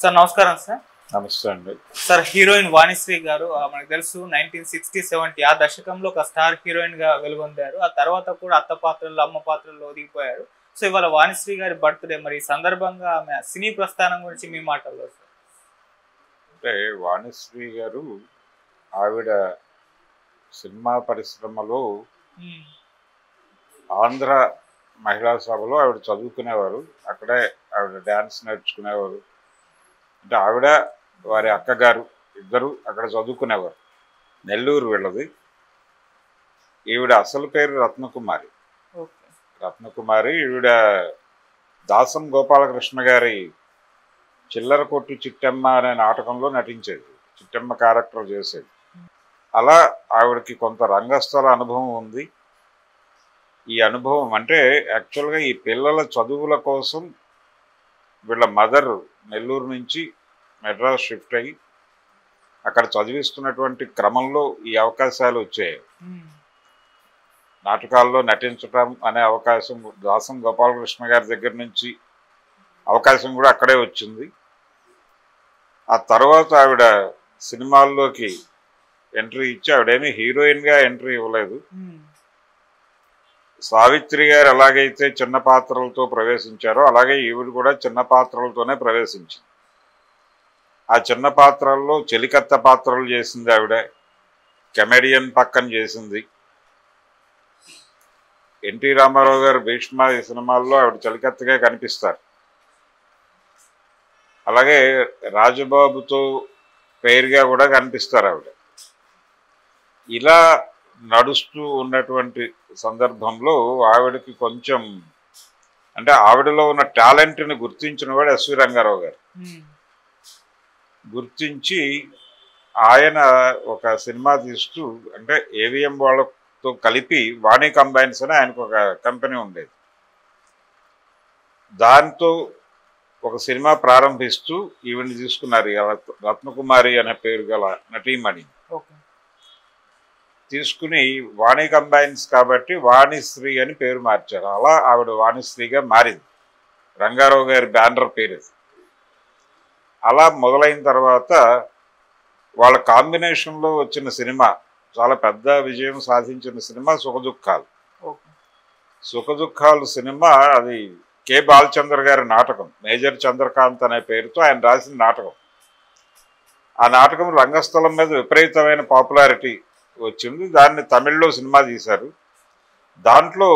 Sir నమస్కారం sir. నమస్తే అండి. సార్ హీరోయిన్ వాణిశ్రీ గారు మనకు తెలుసు 1960-70 ఆ దశకంలో ఒక స్టార్ హీరోయిన్ గా వెలుగొందారు. ఆ తర్వాత కూడా అత్త పాత్రల్లో అమ్మ పాత్రల్లో ఒదిగిపోయారు. సో ఇవాళ వాణిశ్రీ గారి బర్త్డే, మరి ఈ సందర్భంగా ఆమె సినీ ప్రస్థానం గురించి మీ మాటల్లో సార్. అంటే వాణిశ్రీ గారు ఆవిడ సినిమా పరిశ్రమలో ఆంధ్ర మహిళా సభలో ఆవిడ చదువుకునేవారు. అక్కడే ఆవిడ డ్యాన్స్ నేర్చుకునేవారు. అంటే ఆవిడ వారి అక్కగారు ఇద్దరు అక్కడ చదువుకునేవారు. నెల్లూరు వీళ్ళది. ఈవిడ అసలు పేరు రత్నకుమారి. రత్నకుమారి ఈవిడ దాసం గోపాలకృష్ణ గారి చిల్లర కొట్టు చిట్టమ్మ అనే నాటకంలో నటించేది. చిట్టమ్మ క్యారెక్టర్ చేసేది. అలా ఆవిడకి కొంత రంగస్థల అనుభవం ఉంది. ఈ అనుభవం అంటే యాక్చువల్గా ఈ పిల్లల చదువుల కోసం వీళ్ళ మదర్ నెల్లూరు నుంచి మెడ్రాస్ షిఫ్ట్ అయ్యి అక్కడ చదివిస్తున్నటువంటి క్రమంలో ఈ అవకాశాలు వచ్చాయి. నాటకాల్లో నటించటం అనే అవకాశం దాసం గోపాలకృష్ణ గారి దగ్గర నుంచి అవకాశం కూడా అక్కడే వచ్చింది. ఆ తర్వాత ఆవిడ సినిమాల్లోకి ఎంట్రీ ఇచ్చి ఆవిడేమీ హీరోయిన్గా ఎంట్రీ ఇవ్వలేదు. సావిత్రి గారు ఎలాగైతే చిన్న పాత్రలతో ప్రవేశించారో అలాగే ఈవిడ కూడా చిన్న పాత్రలతోనే ప్రవేశించింది. ఆ చిన్న పాత్రల్లో చెలికత్త పాత్రలు చేసింది ఆవిడ. కమెడియన్ పక్కన చేసింది. ఎన్టీ రామారావు గారు భీష్మ ఈ సినిమాల్లో ఆవిడ చెలికత్తగా కనిపిస్తారు. అలాగే రాజబాబుతో పేరుగా కూడా కనిపిస్తారు ఆవిడ. ఇలా నడుస్తూ ఉన్నటువంటి సందర్భంలో ఆవిడకి కొంచెం అంటే ఆవిడలో ఉన్న టాలెంట్ని గుర్తించిన వాడు ఎస్వి రంగారావు గారు. గుర్తించి ఆయన ఒక సినిమా తీస్తూ అంటే ఏవిఎం వాళ్ళతో కలిపి వాణి కంబైన్స్ అని ఆయనకు ఒక కంపెనీ ఉండేది. దాంతో ఒక సినిమా ప్రారంభిస్తూ ఈవిని తీసుకున్నారు. రత్నకుమారి అనే పేరు గల నటీమణి తీసుకుని వాణి కంబైన్స్ కాబట్టి వాణిశ్రీ అని పేరు మార్చారు. అలా ఆవిడ వాణిశ్రీగా మారింది. రంగారావు గారి బ్యానర్ పేరు. అలా మొదలైన తర్వాత వాళ్ళ కాంబినేషన్లో వచ్చిన సినిమా చాలా పెద్ద విజయం సాధించిన సినిమా సుఖదుఖాలు. సుఖదుఖాలు సినిమా అది కె బాలచంద్ర గారి నాటకం. మేజర్ చంద్రకాంత్ అనే పేరుతో ఆయన రాసిన నాటకం. ఆ నాటకం రంగస్థలం మీద విపరీతమైన పాపులారిటీ వచ్చింది. దాన్ని తమిళ్లో సినిమా తీశారు. దాంట్లో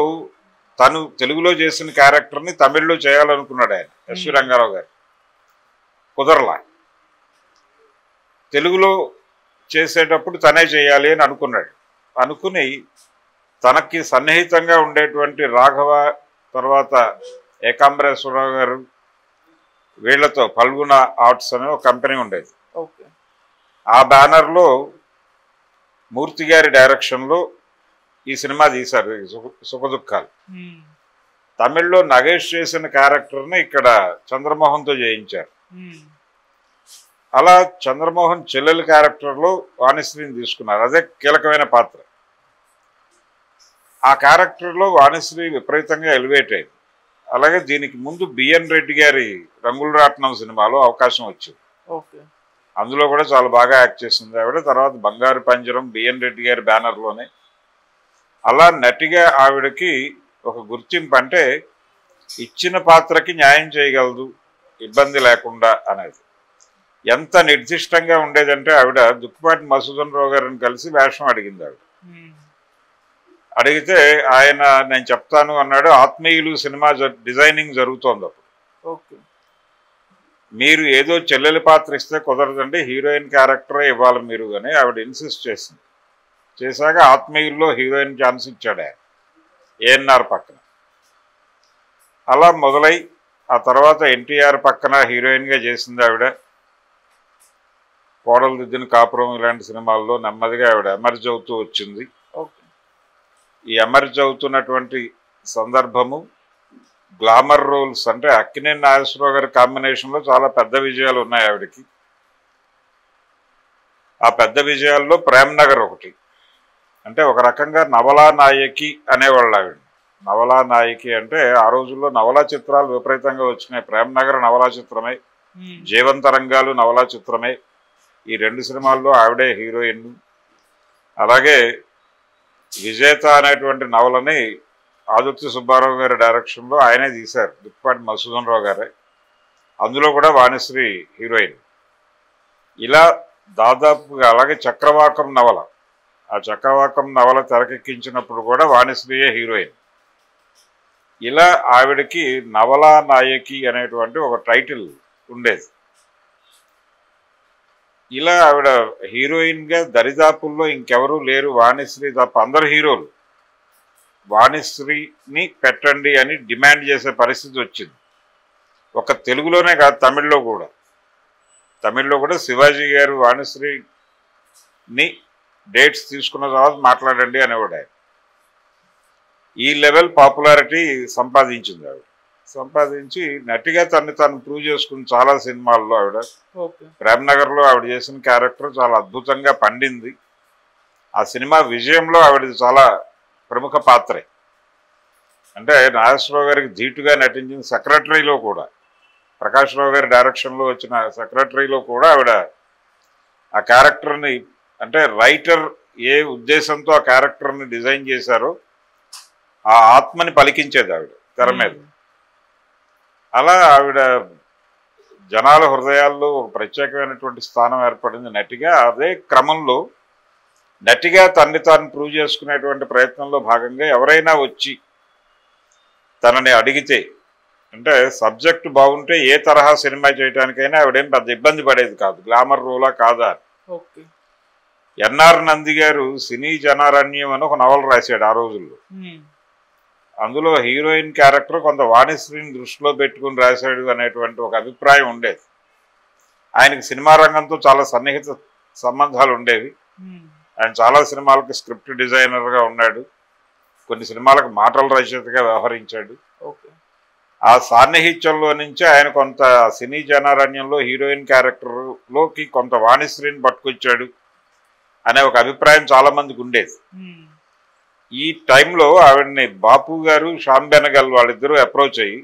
తను తెలుగులో చేసిన క్యారెక్టర్ని తమిళ్లో చేయాలనుకున్నాడు ఆయన ఎస్వి రంగారావు గారు. కుదరలా. తెలుగులో చేసేటప్పుడు తనే చేయాలి అని అనుకున్నాడు. అనుకుని తనకి సన్నిహితంగా ఉండేటువంటి రాఘవ, తర్వాత ఏకాంబరేశ్వరరావు గారు వీళ్లతో ఫల్గుణ ఆర్ట్స్ అనే ఒక కంపెనీ ఉండేది. ఆ బ్యానర్లో మూర్తి గారి డైరెక్షన్లో ఈ సినిమా తీశారు సుఖదుఖాలు. తమిళ్లో నగేష్ చేసిన క్యారెక్టర్ని ఇక్కడ చంద్రమోహన్తో చేయించారు. అలా చంద్రమోహన్ చెల్లెల క్యారెక్టర్లో వాణిశ్రీని తీసుకున్నారు. అదే కీలకమైన పాత్ర. ఆ క్యారెక్టర్లో వాణిశ్రీ విపరీతంగా ఎలివేట్ అయింది. అలాగే దీనికి ముందు బిఎన్ రెడ్డి గారి రంగుల రాట్నం సినిమాలో అవకాశం వచ్చింది. అందులో కూడా చాలా బాగా యాక్ట్ చేసింది ఆవిడ. తర్వాత బంగారు పంజరం బిఎన్ రెడ్డి గారి బ్యానర్లోనే. అలా నటిగా ఆవిడకి ఒక గుర్తింపు అంటే ఇచ్చిన పాత్రకి న్యాయం చేయగలదు ఇబ్బంది లేకుండా అనేది. ఎంత నిర్దిష్టంగా ఉండేదంటే ఆవిడ దుక్కుపాటి మధుసూదన్ రావు గారిని కలిసి వేషం అడిగింది ఆవిడ. అడిగితే ఆయన నేను చెప్తాను అన్నాడు. ఆత్మీయులు సినిమా డిజైనింగ్ జరుగుతోంది అప్పుడు. మీరు ఏదో చెల్లెలి పాత్ర ఇస్తే కుదరదండి, హీరోయిన్ క్యారెక్టరే ఇవ్వాలి మీరు అని ఆవిడ ఇన్సిస్ట్ చేసింది. చేశాక ఆత్మీయుల్లో హీరోయిన్ ఛాన్స్ ఇచ్చాడు ఆయన ఏఎన్ఆర్ పక్కన. అలా మొదలై ఆ తర్వాత ఎన్టీఆర్ పక్కన హీరోయిన్గా చేసింది ఆవిడ. కోడలు దిద్దిన కాపురం ఇలాంటి సినిమాల్లో నెమ్మదిగా ఆవిడ ఎమర్జ్ అవుతూ వచ్చింది. ఈ ఎమర్జ్ అవుతున్నటువంటి సందర్భము గ్లామర్ రోల్స్ అంటే అక్కినేని నాగేశ్వరరావు గారి కాంబినేషన్లో చాలా పెద్ద విజయాలు ఉన్నాయి ఆవిడకి. ఆ పెద్ద విజయాల్లో ప్రేమ్ నగర్ ఒకటి. అంటే ఒక రకంగా నవలా నాయకి అనేవాళ్ళు ఆవిడ. నవలా నాయకి అంటే ఆ రోజుల్లో నవలా చిత్రాలు విపరీతంగా వచ్చినాయి. ప్రేమ్ నగర్ నవలా చిత్రమై జీవంతరంగాలు నవలా చిత్రమే. ఈ 2 సినిమాల్లో ఆవిడే హీరోయిన్. అలాగే విజేత అనేటువంటి నవలని ఆదుర్తి సుబ్బారావు గారి డైరెక్షన్లో ఆయనే తీశారు, దుక్కిపాటి మధుసూదన్ రావు గారే. అందులో కూడా వాణిశ్రీ హీరోయిన్. ఇలా దాదాపుగా అలాగే చక్రవాకం నవల, ఆ చక్రవాకం నవల తెరకెక్కించినప్పుడు కూడా వాణిశ్రీయే హీరోయిన్. ఇలా ఆవిడకి నవలా నాయకి అనేటువంటి ఒక టైటిల్ ఉండేది. ఇలా ఆవిడ హీరోయిన్గా దరిదాపుల్లో ఇంకెవరూ లేరు, వాణిశ్రీ తప్ప. అందరు హీరోలు వాణిశ్రీని పెట్టండి అని డిమాండ్ చేసే పరిస్థితి వచ్చింది. ఒక తెలుగులోనే కాదు, తమిళ్లో కూడా శివాజీ గారు వాణిశ్రీని డేట్స్ తీసుకున్న తర్వాత మాట్లాడండి అనేవాడు ఆయన. ఈ లెవెల్ పాపులారిటీ సంపాదించింది ఆవిడ. సంపాదించి నటిగా తాను ప్రూవ్ చేసుకుని చాలా సినిమాల్లో ఆవిడ. ప్రేమ్నగర్లో ఆవిడ చేసిన క్యారెక్టర్ చాలా అద్భుతంగా పండింది. ఆ సినిమా విజయంలో ఆవిడది చాలా ప్రముఖ పాత్రే. అంటే నాగేశ్వరరావు గారికి ధీటుగా నటించిన సెక్రటరీలో కూడా, ప్రకాష్ రావు గారి డైరెక్షన్లో వచ్చిన సెక్రటరీలో కూడా ఆవిడ ఆ క్యారెక్టర్ని, అంటే రైటర్ ఏ ఉద్దేశంతో ఆ క్యారెక్టర్ని డిజైన్ చేశారో ఆ ఆత్మని పలికించేది ఆవిడ తెర మీద. అలా ఆవిడ జనాల హృదయాల్లో ఒక ప్రత్యేకమైనటువంటి స్థానం ఏర్పడింది నటిగా. అదే క్రమంలో నటిగా తాను ప్రూవ్ చేసుకునేటువంటి ప్రయత్నంలో భాగంగా ఎవరైనా వచ్చి తనని అడిగితే, అంటే సబ్జెక్ట్ బాగుంటే ఏ తరహా సినిమా చేయడానికైనా ఆవిడేం పెద్ద ఇబ్బంది పడేది కాదు. గ్లామర్ రోలా కాదా. ఎన్ఆర్ నంది గారు సినీ జనారణ్యం అని ఒక నవల రాశాడు ఆ రోజుల్లో. అందులో హీరోయిన్ క్యారెక్టర్ కొంత వాణిశ్రీని దృష్టిలో పెట్టుకుని రాశాడు అనేటువంటి ఒక అభిప్రాయం ఉండేది. ఆయనకి సినిమా రంగంతో చాలా సన్నిహిత సంబంధాలు ఉండేవి. ఆయన చాలా సినిమాలకు స్క్రిప్ట్ డిజైనర్గా ఉన్నాడు, కొన్ని సినిమాలకు మాటల రచయితగా వ్యవహరించాడు. ఆ సాన్నిహిత్యంలో నుంచి ఆయన కొంత సినీ జనారణ్యంలో హీరోయిన్ క్యారెక్టర్లోకి కొంత వాణిశ్రీని పట్టుకొచ్చాడు అనే ఒక అభిప్రాయం చాలా మందికి ఉండేది. ఈ టైంలో ఆవిడని బాపు గారు, శ్యామ్ బెనగల్ వాళ్ళిద్దరూ అప్రోచ్ అయ్యి,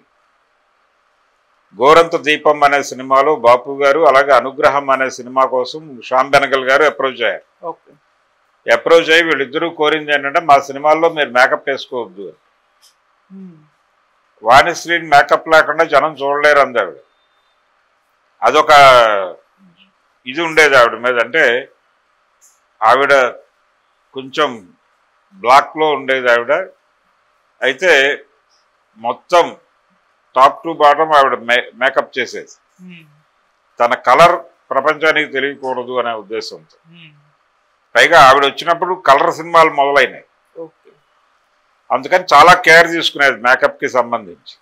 గోరంత దీపం అనే సినిమాలో బాపు గారు, అలాగే అనుగ్రహం అనే సినిమా కోసం శ్యామ్ బెనగల్ గారు అప్రోచ్ అయ్యారు. అప్రోచ్ అయ్యి వీళ్ళిద్దరూ కోరింది ఏంటంటే, మా సినిమాల్లో మీరు మేకప్ వేసుకోవద్దు అని. వాణిశ్రీని మేకప్ లేకుండా జనం చూడలేరు అంది ఆవిడ. అదొక ఇది ఉండేది ఆవిడ మీద. అంటే ఆవిడ కొంచెం బ్లాక్లో ఉండేది ఆవిడ. అయితే మొత్తం టాప్ టు బాటం ఆవిడ మేకప్ చేసేది, తన కలర్ ప్రపంచానికి తెలియకూడదు అనే ఉద్దేశంతో. పైగా ఆవిడ వచ్చినప్పుడు కలర్ సినిమాలు మొదలైనాయి, అందుకని చాలా కేర్ తీసుకునేది మేకప్కి సంబంధించి.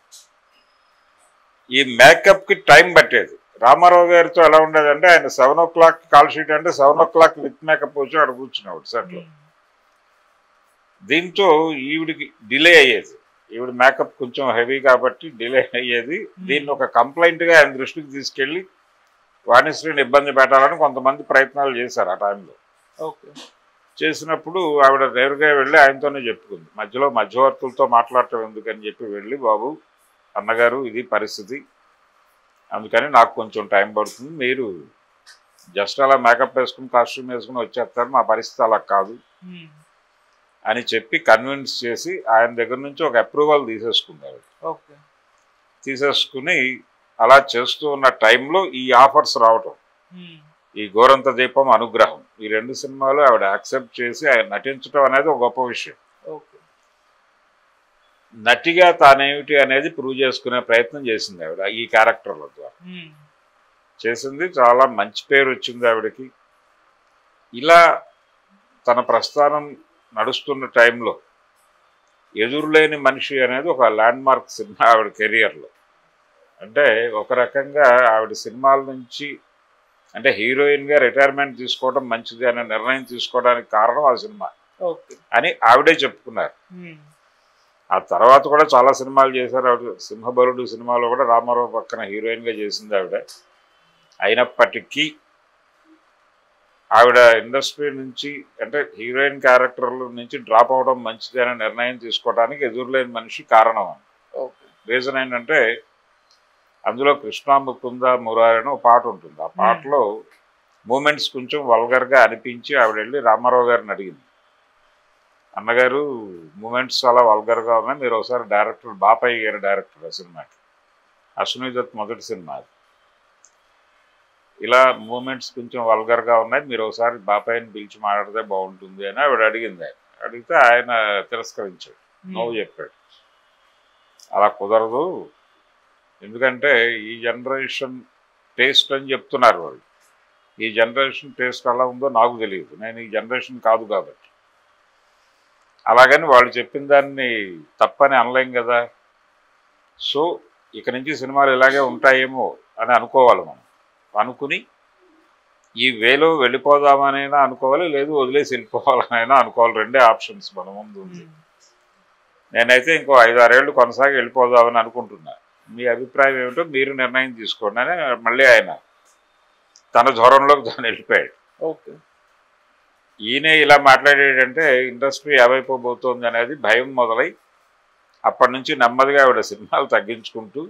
ఈ మేకప్కి టైం పట్టేది. రామారావు గారితో ఎలా ఉండేదంటే, ఆయన 7 o'clock కాల్ షీట్ అంటే 7 o'clock విత్ మేకప్ వచ్చి ఆడ కూర్చునేవాడు సెట్లో. దీంతో ఈవిడికి డిలే అయ్యేది. ఈవిడ మేకప్ కొంచెం హెవీ కాబట్టి డిలే అయ్యేది. దీన్ని ఒక కంప్లైంట్గా ఆయన దృష్టికి తీసుకెళ్ళి వాణిశ్రీని ఇబ్బంది పెట్టాలని కొంతమంది ప్రయత్నాలు చేశారు ఆ టైంలో. చేసినప్పుడు ఆవిడ నేరుగా వెళ్ళి ఆయనతోనే చెప్పుకుంది. మధ్యలో మధ్యవర్తులతో మాట్లాడటం ఎందుకని చెప్పి వెళ్ళి, బాబు అన్నగారు ఇది పరిస్థితి, అందుకని నాకు కొంచెం టైం పడుతుంది, మీరు జస్ట్ అలా మేకప్ వేసుకుని కాస్ట్యూమ్ వేసుకుని వచ్చేస్తారు, మా పరిస్థితి అలా కాదు అని చెప్పి కన్విన్స్ చేసి ఆయన దగ్గర నుంచి ఒక అప్రూవల్ తీసేసుకున్నారు. తీసేసుకుని అలా చేస్తూ ఉన్న టైంలో ఈ ఆఫర్స్ రావటం, ఈ గోరంత దీపం, అనుగ్రహం, ఈ 2 సినిమాలు ఆవిడ యాక్సెప్ట్ చేసి ఆయన నటించడం అనేది ఒక గొప్ప విషయం. నటిగా తానేమిటి అనేది ప్రూవ్ చేసుకునే ప్రయత్నం చేసింది ఆవిడ ఈ క్యారెక్టర్ల ద్వారా. చేసింది, చాలా మంచి పేరు వచ్చింది ఆవిడకి. ఇలా తన ప్రస్థానం నడుస్తున్న టైంలో ఎదురులేని మనిషి అనేది ఒక ల్యాండ్ మార్క్ సినిమా ఆవిడ కెరియర్లో. అంటే ఒక రకంగా ఆవిడ సినిమాల నుంచి, అంటే హీరోయిన్గా రిటైర్మెంట్ తీసుకోవడం మంచిది అనే నిర్ణయం తీసుకోవడానికి కారణం ఆ సినిమా అని ఆవిడే చెప్పుకున్నారు. ఆ తర్వాత కూడా చాలా సినిమాలు చేశారు ఆవిడ. సింహబలుడు సినిమాలో కూడా రామారావు పక్కన హీరోయిన్గా చేసింది ఆవిడ. అయినప్పటికీ ఆవిడ ఇండస్ట్రీ నుంచి, అంటే హీరోయిన్ క్యారెక్టర్ల నుంచి డ్రాప్ అవడం మంచిది అనే నిర్ణయం తీసుకోవడానికి ఎదురులేని మనిషి కారణం అని. రీజన్ ఏంటంటే, అందులో కృష్ణ ముకుంద మురారి అని ఒక పాట ఉంటుంది. ఆ పాటలో మూమెంట్స్ కొంచెం వల్గర్గా అనిపించి ఆవిడ వెళ్ళి రామారావు గారిని అడిగింది, అన్నగారు మూమెంట్స్ చాలా వల్గర్గా ఉన్నాయి, మీరు ఒకసారి డైరెక్టర్ బాపయ్య గారి డైరెక్టర్ ఆ సినిమాకి, అశ్విని దత్ మొదటి సినిమా, ఇలా మూమెంట్స్ కొంచెం వల్గర్గా ఉన్నాయి, మీరు ఒకసారి బాపయ్యని పిలిచి మాట్లాడితే బాగుంటుంది అని ఆవిడ అడిగింది. అడిగితే ఆయన తిరస్కరించాడు, నవ్వు చెప్పాడు, అలా కుదరదు, ఎందుకంటే ఈ జనరేషన్ టేస్ట్ అని చెప్తున్నారు వాళ్ళు, ఈ జనరేషన్ టేస్ట్ ఎలా ఉందో నాకు తెలియదు, నేను ఈ జనరేషన్ కాదు కాబట్టి, అలాగని వాళ్ళు చెప్పిన దాన్ని తప్పని అనలేం కదా, సో ఇక నుంచి సినిమాలు ఇలాగే ఉంటాయేమో అని అనుకోవాలి మనం, అనుకుని ఈ వేలో వెళ్ళిపోదామనైనా అనుకోవాలి, లేదు వదిలేసి వెళ్ళిపోవాలనైనా అనుకోవాలి, రెండే ఆప్షన్స్ మన ముందు ఉంది. నేనైతే ఇంకో 5-6 ఏళ్ళు కొనసాగి వెళ్ళిపోదామని అనుకుంటున్నా, మీ అభిప్రాయం ఏమిటో మీరు నిర్ణయం తీసుకోండి అని మళ్ళీ ఆయన తన ధోరణిలోకి తాను వెళ్ళిపోయాడు. ఓకే, ఈయనే ఇలా మాట్లాడేటంటే ఇండస్ట్రీ ఏమైపోబోతోంది అనేది భయం మొదలై అప్పటి నుంచి నెమ్మదిగా ఆవిడ సినిమాలు తగ్గించుకుంటూ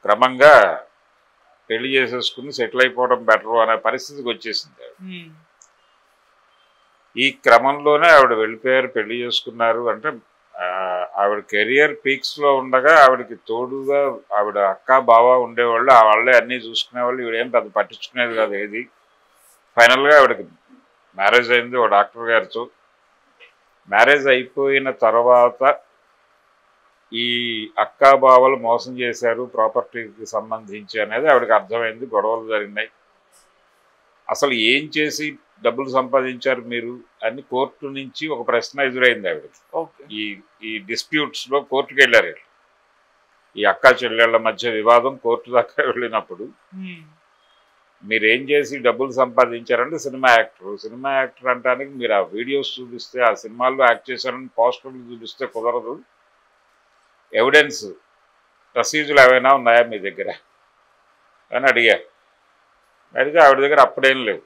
క్రమంగా పెళ్లి చేసేసుకుని సెటిల్ అయిపోవడం బెటరు అనే పరిస్థితికి వచ్చేసింది. ఈ క్రమంలోనే ఆవిడ వెళ్ళిపోయారు, పెళ్లి చేసుకున్నారు. అంటే ఆవిడ కెరియర్ పీక్స్లో ఉండగా ఆవిడకి తోడుగా ఆవిడ అక్క బావ ఉండేవాళ్ళు, ఆ వాళ్ళే అన్నీ చూసుకునేవాళ్ళు, ఈవిడేం పెద్ద పట్టించుకునేది కాదు ఏది. ఫైనల్గా ఆవిడకి మ్యారేజ్ అయింది ఒక డాక్టర్ గారితో. మ్యారేజ్ అయిపోయిన తర్వాత ఈ అక్కా బావలు మోసం చేశారు ప్రాపర్టీకి సంబంధించి అనేది ఆవిడకి అర్థమైంది, గొడవలు జరిగినాయి. అసలు ఏం చేసి డబ్బులు సంపాదించారు మీరు అని కోర్టు నుంచి ఒక ప్రశ్న ఎదురైంది ఆవిడకి. ఈ డిస్ప్యూట్స్లో కోర్టుకు వెళ్ళారు. ఈ అక్కా చెల్లెళ్ళ మధ్య వివాదం కోర్టు దాకా వెళ్ళినప్పుడు మీరేం చేసి డబ్బులు సంపాదించారంటే సినిమా యాక్టర్ అంటానికి మీరు ఆ వీడియోస్ చూపిస్తే, ఆ సినిమాల్లో యాక్ట్ చేశారని పోస్టర్లు చూపిస్తే కుదరదు, ఎవిడెన్స్ రసీదులు ఏమైనా ఉన్నాయా మీ దగ్గర అని అడిగారు. అడిగితే ఆవిడ దగ్గర అప్పుడేం లేవు,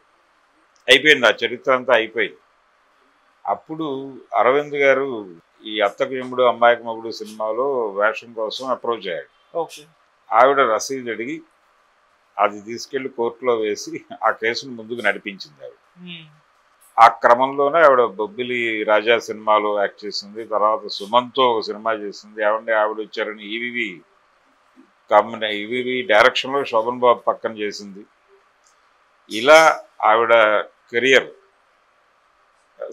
అయిపోయింది, ఆ చరిత్ర అంతా అయిపోయింది. అప్పుడు అరవింద్ గారు ఈ అత్తకు యముడు అమ్మాయికి మొగుడు సినిమాలో వేషం కోసం అప్రోచ్ అయ్యాడు. ఆవిడ రసీదు అడిగి అది తీసుకెళ్లి కోర్టులో వేసి ఆ కేసును ముందుకు నడిపించింది ఆవిడ. ఆ క్రమంలోనే ఆవిడ బొబ్బిలి రాజా సినిమాలో యాక్ట్ చేసింది, తర్వాత సుమన్తో ఒక సినిమా చేసింది. ఆవిడ వచ్చారని ఈవీవి డైరెక్షన్లో శోభన్ బాబు పక్కన చేసింది. ఇలా ఆవిడ కెరియర్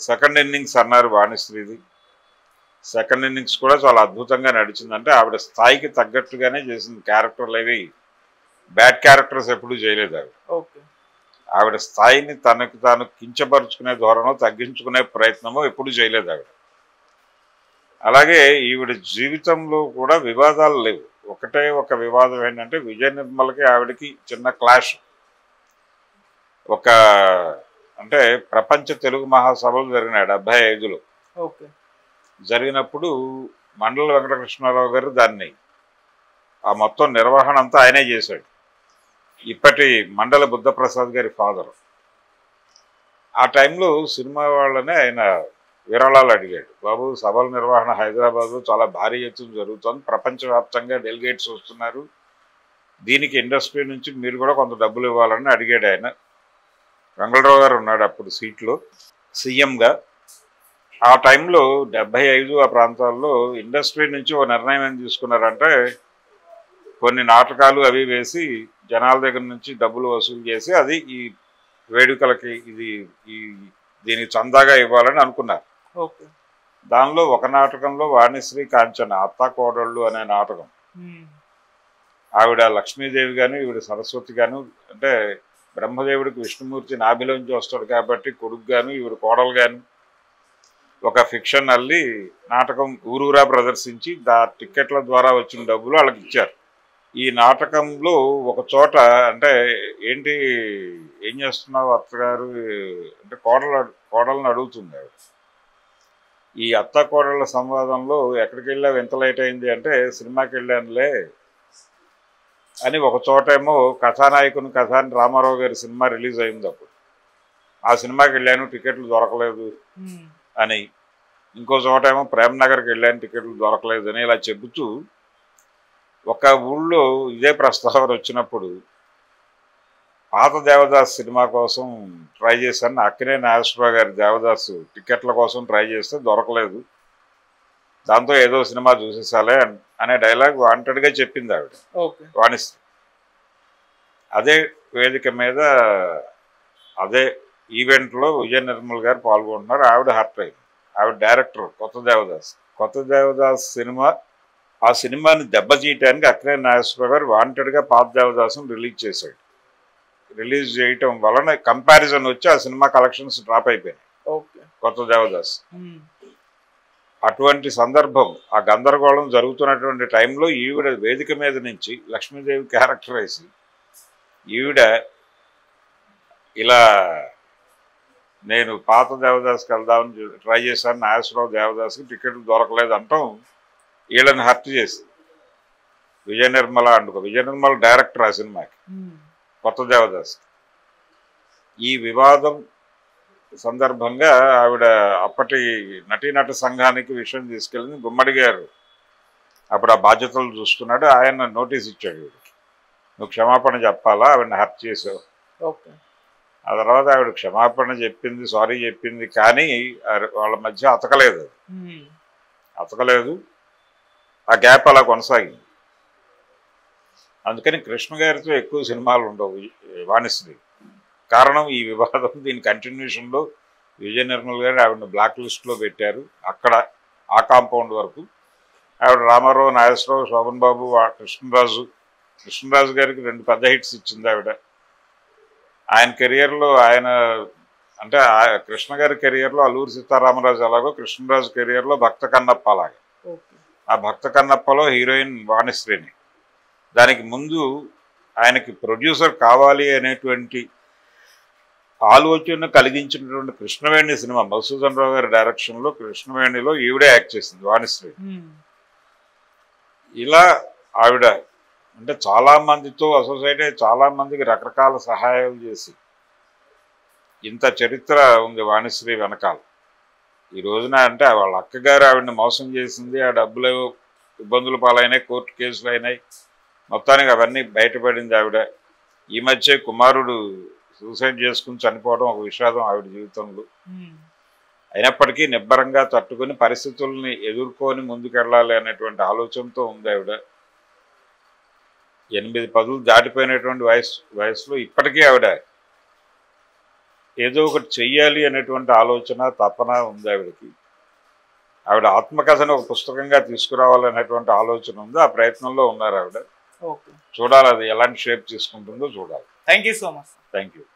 సెకండ్ ఇన్నింగ్స్ అన్నారు వాణిశ్రీది. సెకండ్ ఇన్నింగ్స్ కూడా చాలా అద్భుతంగా నడిచిందంటే ఆవిడ స్థాయికి తగ్గట్టుగానే చేసింది. క్యారెక్టర్లు అవి బ్యాడ్ క్యారెక్టర్స్ ఎప్పుడూ చేయలేదు ఆవిడ. ఆవిడ స్థాయిని తనకు తాను కించపరుచుకునే ధోరణో తగ్గించుకునే ప్రయత్నమో ఎప్పుడు చేయలేదు ఆవిడ. అలాగే ఈవిడ జీవితంలో కూడా వివాదాలు లేవు. ఒకటే ఒక వివాదం ఏంటంటే విజయ నిర్మలకి ఆవిడకి చిన్న క్లాష్. అంటే ప్రపంచ తెలుగు మహాసభలు జరిగినాయి 75లో. జరిగినప్పుడు మండల వెంకటకృష్ణారావు గారు దాన్ని ఆ మొత్తం నిర్వహణ అంతా ఆయనే చేశాడు. ఇప్పటి మండల బుద్ధప్రసాద్ గారి ఫాదర్. ఆ టైంలో సినిమా వాళ్ళనే ఆయన విరాళాలు అడిగాడు. బాబు, సభల నిర్వహణ హైదరాబాద్లో చాలా భారీ ఎత్తున జరుగుతుంది, ప్రపంచవ్యాప్తంగా డెలిగేట్స్ వస్తున్నారు, దీనికి ఇండస్ట్రీ నుంచి మీరు కూడా కొంత డబ్బులు ఇవ్వాలని అడిగాడు ఆయన. వెంగళరావు గారు ఉన్నాడు అప్పుడు సీట్లో సీఎంగా. ఆ టైంలో 75 ఆ ప్రాంతాల్లో ఇండస్ట్రీ నుంచి ఒక నిర్ణయం ఏం తీసుకున్నారంటే కొన్ని నాటకాలు అవి వేసి జనాల దగ్గర నుంచి డబ్బులు వసూలు చేసి అది ఈ వేడుకలకి దీనికి చందాగా ఇవ్వాలని అనుకున్నారు. దానిలో ఒక నాటకంలో వాణిశ్రీ కాంచన అత్తా కోడళ్ళు అనే నాటకం, ఆవిడ లక్ష్మీదేవి గాను ఈవిడ సరస్వతి గాను, అంటే బ్రహ్మదేవుడికి విష్ణుమూర్తి నాభిలోంచి వస్తాడు కాబట్టి కొడుకు గాను ఈవిడ కోడలు గాను ఒక ఫిక్షన్ అల్లి నాటకం ఊరూరా ప్రదర్శించి టిక్కెట్ల ద్వారా వచ్చిన డబ్బులు వాళ్ళకి ఇచ్చారు. ఈ నాటకంలో ఒక చోట అంటే ఏంటి ఏం చేస్తున్నావు అత్తగారు అంటే కోడలను అడుగుతుంది ఆవిడ. ఈ అత్త కోడళ్ళ సంవాదంలో ఎక్కడికి వెళ్ళావు, ఎంత లేట్ అయింది అంటే సినిమాకి వెళ్ళానులే అని. ఒక చోటేమో కథానాయకుని కథాని రామారావు గారి సినిమా రిలీజ్ అయింది, అప్పుడు ఆ సినిమాకి వెళ్ళాను టికెట్లు దొరకలేదు అని. ఇంకో చోటేమో ప్రేమ్ నగర్కి వెళ్ళాను టికెట్లు దొరకలేదు అని. ఇలా చెబుతూ ఒక ఊళ్ళో ఇదే ప్రస్తావన వచ్చినప్పుడు పాత దేవదాస్ సినిమా కోసం ట్రై చేశాను. అక్కినే నాగేశ్వరరావు గారి దేవదాసు టికెట్ల కోసం ట్రై చేస్తే దొరకలేదు. దాంతో ఏదో సినిమా చూసేసాలే అనే డైలాగ్ వాంటెడ్గా చెప్పింది ఆవిడ, వాణిశ్రీ. అదే వేదిక మీద అదే ఈవెంట్లో విజయ నిర్మల్ గారు పాల్గొంటున్నారు. ఆవిడ హర్ట్ అయింది. ఆవిడ డైరెక్టర్ కొత్త దేవదాస్ సినిమా. ఆ సినిమాని దెబ్బతీయటానికి అక్కినే నాగేశ్వరరావు గారు వాంటెడ్గా పాత దేవదాసును రిలీజ్ చేశాడు. రిలీజ్ చేయటం వలన కంపారిజన్ వచ్చి ఆ సినిమా కలెక్షన్స్ డ్రాప్ అయిపోయినాయి కొత్త దేవదాస్. అటువంటి సందర్భం, ఆ గందరగోళం జరుగుతున్నటువంటి టైంలో ఈవిడ వేదిక మీద నుంచి లక్ష్మీదేవి క్యారెక్టర్ వేసి ఈవిడ ఇలా నేను పాత దేవదాస్కి వెళ్దామని ట్రై చేశాను, నాగేశ్వరరావు దేవదాస్కి టికెట్లు దొరకలేదు అంటాం వీళ్ళని హర్ట్ చేసి విజయ నిర్మల విజయ నిర్మల డైరెక్టర్ ఆ సినిమాకి కొత్త దేవదాస్. ఈ వివాదం సందర్భంగా ఆవిడ అప్పటి నటీనట సంఘానికి విషయం తీసుకెళ్ళింది. గుమ్మడి గారు అప్పుడు ఆ బాధ్యతలు చూస్తున్నాడు. ఆయన నోటీస్ ఇచ్చాడు, వీడికి నువ్వు క్షమాపణ చెప్పాలా, ఆవిడని హర్ట్ చేసావు. ఆ తర్వాత ఆవిడ క్షమాపణ చెప్పింది, సారీ చెప్పింది, కానీ వాళ్ళ మధ్య అతకలేదు. ఆ గ్యాప్ అలా కొనసాగింది. అందుకని కృష్ణ గారితో ఎక్కువ సినిమాలు ఉండవు వాణిశ్రీ. కారణం ఈ వివాదం. దీని కంటిన్యూషన్లో విజయ నిర్మల్ గారు ఆవిడని బ్లాక్ లిస్ట్లో పెట్టారు. అక్కడ ఆ కాంపౌండ్ వరకు ఆవిడ రామారావు, నాగేశ్వరరావు, శోభన్ బాబు, కృష్ణరాజు గారికి 2 పెద్ద హిట్స్ ఇచ్చింది ఆవిడ. ఆయన కెరియర్లో అంటే కృష్ణ గారి కెరియర్లో అల్లూరి సీతారామరాజు ఎలాగో కృష్ణరాజు కెరియర్లో భక్త కన్నప్ప అలాగే. ఆ భక్త కన్నప్పలో హీరోయిన్ వాణిశ్రీని. దానికి ముందు ఆయనకి ప్రొడ్యూసర్ కావాలి అనేటువంటి ఆలోచన కలిగించినటువంటి కృష్ణవేణి సినిమా, మధుసూదన్ రావు గారి డైరెక్షన్లో కృష్ణవేణిలో ఈవిడే యాక్ట్ చేసింది వాణిశ్రీ. ఇలా ఆవిడ అంటే చాలామందితో అసోసియేట్ అయ్యి చాలామందికి రకరకాల సహాయాలు చేసి ఇంత చరిత్ర ఉంది వాణిశ్రీ వెనకాల. ఈ రోజున అంటే వాళ్ళ అక్కగారు ఆవిడని మోసం చేసింది, ఆ డబ్బులు ఇబ్బందుల పాలైనాయి, కోర్టు కేసులు అయినాయి, మొత్తానికి అవన్నీ బయటపడింది ఆవిడ. ఈ మధ్య కుమారుడు సూసైడ్ చేసుకుని చనిపోవడం ఒక విషాదం ఆవిడ జీవితంలో. అయినప్పటికీ నిబ్బరంగా తట్టుకుని పరిస్థితుల్ని ఎదుర్కొని ముందుకెళ్ళాలి అనేటువంటి ఆలోచనతో ఉంది ఆవిడ. 8-10 దాటిపోయినటువంటి వయసులో ఇప్పటికీ ఆవిడ ఏదో ఒకటి చెయ్యాలి అనేటువంటి ఆలోచన, తపన ఉంది ఆవిడకి. ఆవిడ ఆత్మకథను ఒక పుస్తకంగా తీసుకురావాలనేటువంటి ఆలోచన ఉంది. ఆ ప్రయత్నంలో ఉన్నారు ఆవిడ. చూడాలి అది ఎలాంటి షేప్ తీసుకుంటుందో చూడాలి. Thank you so much. Thank you.